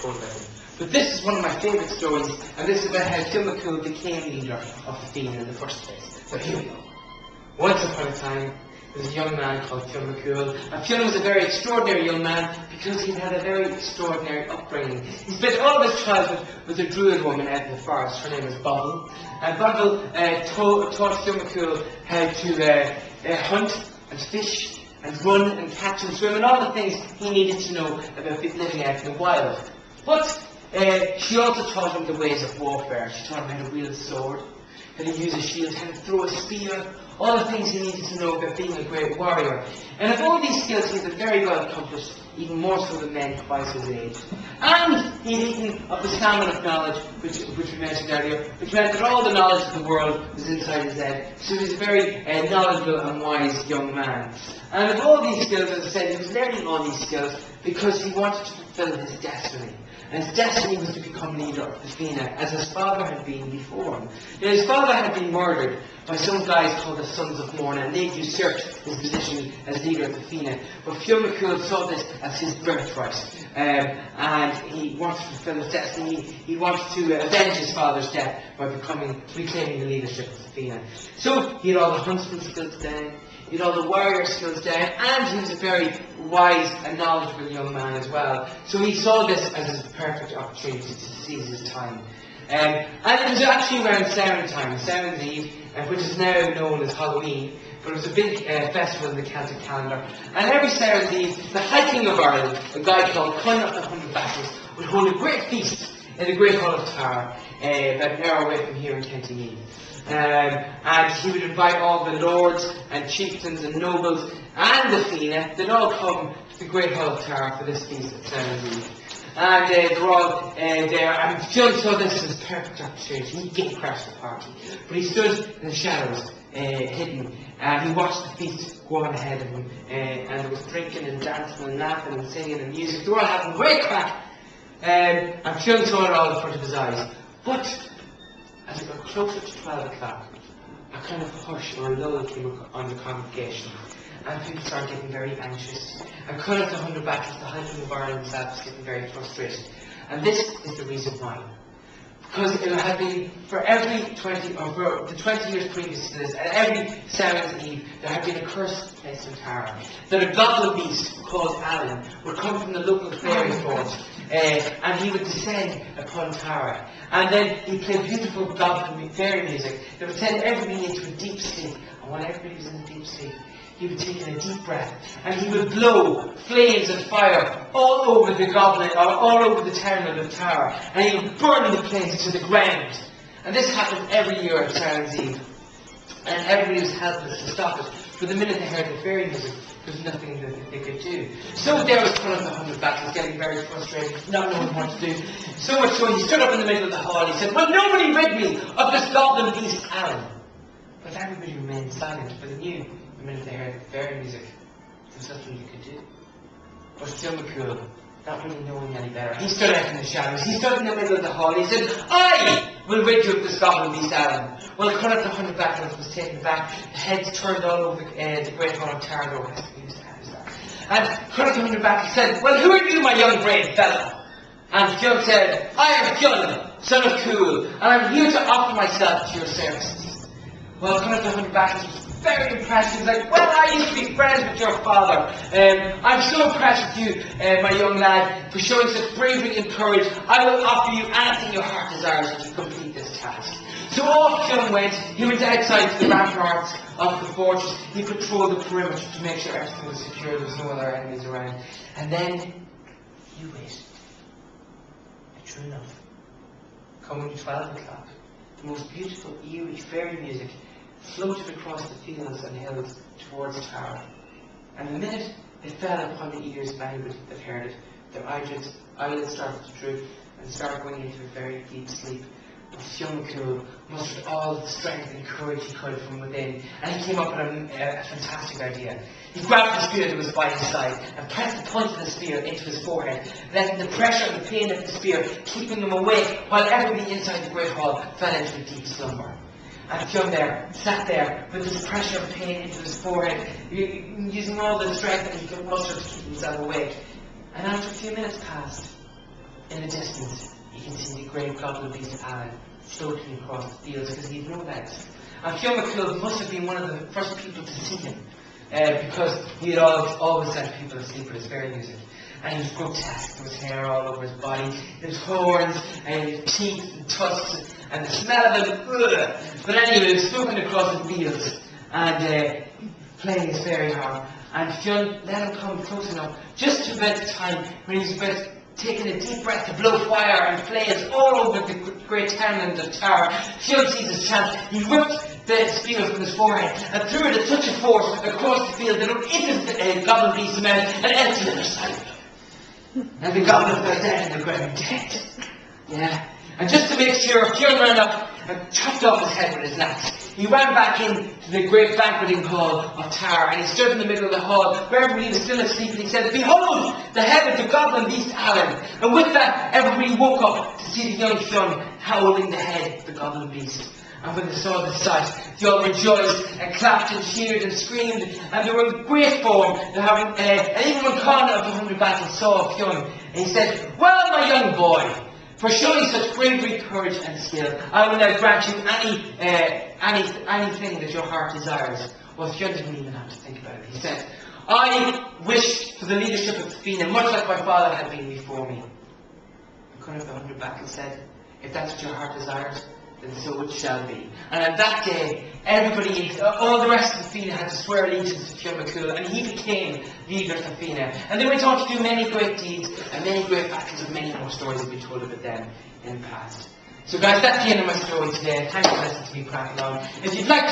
told about him. But this is one of my favourite stories, and this is about how Cumhaill became leader of the Fionn in the first place. So here we go. Once upon a time, there was a young man called Cumhaill, and Fionn was a very extraordinary young man because he had a very extraordinary upbringing. He spent all of his childhood with a druid woman out in the forest. Her name was Bogle, and Bogle taught Cumhaill how to hunt and fish and run and catch and swim and all the things he needed to know about living out in the wild. But she also taught him the ways of warfare. She taught him how to wield a sword, how to use a shield, how to throw a spear, all the things he needed to know about being a great warrior. And of all these skills, he was very well accomplished, even more so than men twice his age. And he'd eaten of the salmon of knowledge, which we mentioned earlier, which meant that all the knowledge of the world was inside his head. So he was a very knowledgeable and wise young man. And of all these skills, as I said, he was learning all these skills because he wanted to fulfill his destiny. And his destiny was to become leader of the Fionn, as his father had been before him. Now, his father had been murdered by some guys called the Sons of Morn, and they usurped his position as leader of the Fionn. But Cumhaill saw this as his birthright, and he wanted to fulfill his destiny. He wanted to avenge his father's death by reclaiming the leadership of the Fionn. So he had all the huntsman skills down, he had all the warrior skills down, and he was a very wise and knowledgeable young man as well. So he saw this as his perfect opportunity to seize his time. And it was actually around Samhain time, Samhain's Eve, which is now known as Halloween, but it was a big festival in the Celtic calendar. And every Samhain's Eve, the High King of Ireland, a guy called Cumhaill of the 100 Battles, would hold a great feast in the Great Hall of Tara, about an hour away from here in County Meath. And he would invite all the lords and chieftains and nobles and the Fionn. They'd all come to the Great Hall of Tara for this feast at Samhain's Eve. And they're all there, and Fionn saw this as his perfect opportunity. He gave crash the party, but he stood in the shadows, hidden, and he watched the feast go on ahead of him, and there was drinking and dancing and laughing and singing and music. They were all having great crack, and Fionn saw it all in front of his eyes. But as it got closer to 12 o'clock, a kind of hush or a lull came on the congregation, and people started getting very anxious. And Cumhaill of the 100 Battles, the High King of Ireland himself, was getting very frustrated. And this is the reason why. Because it had been, for the 20 years previous to this, at every Samhain's Eve, there had been a curse placed in Tara. That a goblin beast called Alan would come from the local fairy fort, and he would descend upon Tara. And then he'd play beautiful goblin fairy music that would send everybody into a deep sleep. And while everybody was in a deep sleep, he would take in a deep breath, and he would blow flames of fire all over the goblin, or all over the town of Tara, and he would burn the place to the ground. And this happened every year at Samhain's Eve, and everybody was helpless to stop it. But the minute they heard the fairy music, there was nothing that they could do. So there was Cumhaill of the 100 Battles, getting very frustrated, not knowing what to do. So much so he stood up in the middle of the hall. He said, "Will nobody rid me of this goblin beast, Alan?" But everybody remained silent, for they knew the minute they heard the fairy music, there was nothing you could do. But Cumhaill, not really knowing any better, he stood out in the shadows. He stood in the middle of the hall. He said, "I will rid you of this goblin beast, Alan." Well, Cumhaill of the 100 Battles was taken back. The heads turned all over the Great Hall of Tara. And Cumhaill of the 100 Battles said, "Well, who are you, my young brave fellow?" And Fionn said, "I am Fionn, son of Cumhaill, and I'm here to offer myself to your services." Well, Cumhaill of the 100 Battles was very impressed. He was like, "Well, I used to be friends with your father. I'm so impressed with you, my young lad, for showing such bravery and courage. I will offer you anything your heart desires to complete this task." So off Fionn went. He went outside to the ramparts of the fortress. He patrolled the perimeter to make sure everything was secure. There was no other enemies around. And then he waited. And true enough, coming 12 o'clock, the most beautiful, eerie fairy music floated across the fields and hills towards Tara. And the minute it fell upon the ears of anybody that heard it, their eyelids started to droop and started going into a very deep sleep. But Cumhaill mustered all the strength and courage he could from within, and he came up with a fantastic idea. He grabbed the spear that was by his side and pressed the point of the spear into his forehead, letting the pressure and the pain of the spear keeping him awake while everybody inside the Great Hall fell into a deep slumber. And Fionn sat there with this pressure of pain into his forehead, using all the strength that he could muster to keep himself awake. And after a few minutes passed, in the distance, you can see the great goblin beast Alan floating across the fields because he had no legs. And Fionn McCool must have been one of the first people to see him because he had always let people asleep with his fairy music. And he was grotesque. There was hair all over his body, his horns, and his teeth and tusks, and the smell of him. Ugh. But anyway, he was floating across the fields and playing his fairy harp. And Fionn let him come close enough, just to about the time when he was about taking a deep breath to blow fire and flames all over the great townland of Tara. Fionn sees his chance. He whipped the spear from his forehead and threw it at such a force across the field that it into the goblin beast's mouth and out to the other side of him. And the goblin fell dead in the ground, dead. Yeah. And just to make sure, Fionn ran up and chopped off his head with his axe. He ran back into the great banqueting hall of Tara, and he stood in the middle of the hall where everybody was still asleep, and he said, "Behold, the head of the goblin beast Alan." And with that, everybody woke up to see the young Fionn howling the head of the goblin beast. And when they saw the sight, they all rejoiced and clapped and cheered and screamed, and they were in great form. And even when Conn of the 100 Battles saw Fionn, and he said, "Well, my young boy, for showing such bravery, courage, and skill, I will now grant you anything that your heart desires." Well, Fionn didn't even have to think about it. He said, "I wish for the leadership of Fionn, much like my father had been before me." And Conn of the 100 Battles said, "If that's what your heart desires, then so it shall be." And on that day, everybody, all the rest of the Fianna had to swear allegiance to Fionn McCool, and he became leader of the Fianna. And they went on to do many great deeds and many great battles, and many more stories have been told about them in the past. So guys, that's the end of my story today. Thanks for listening to me crack along. If you'd like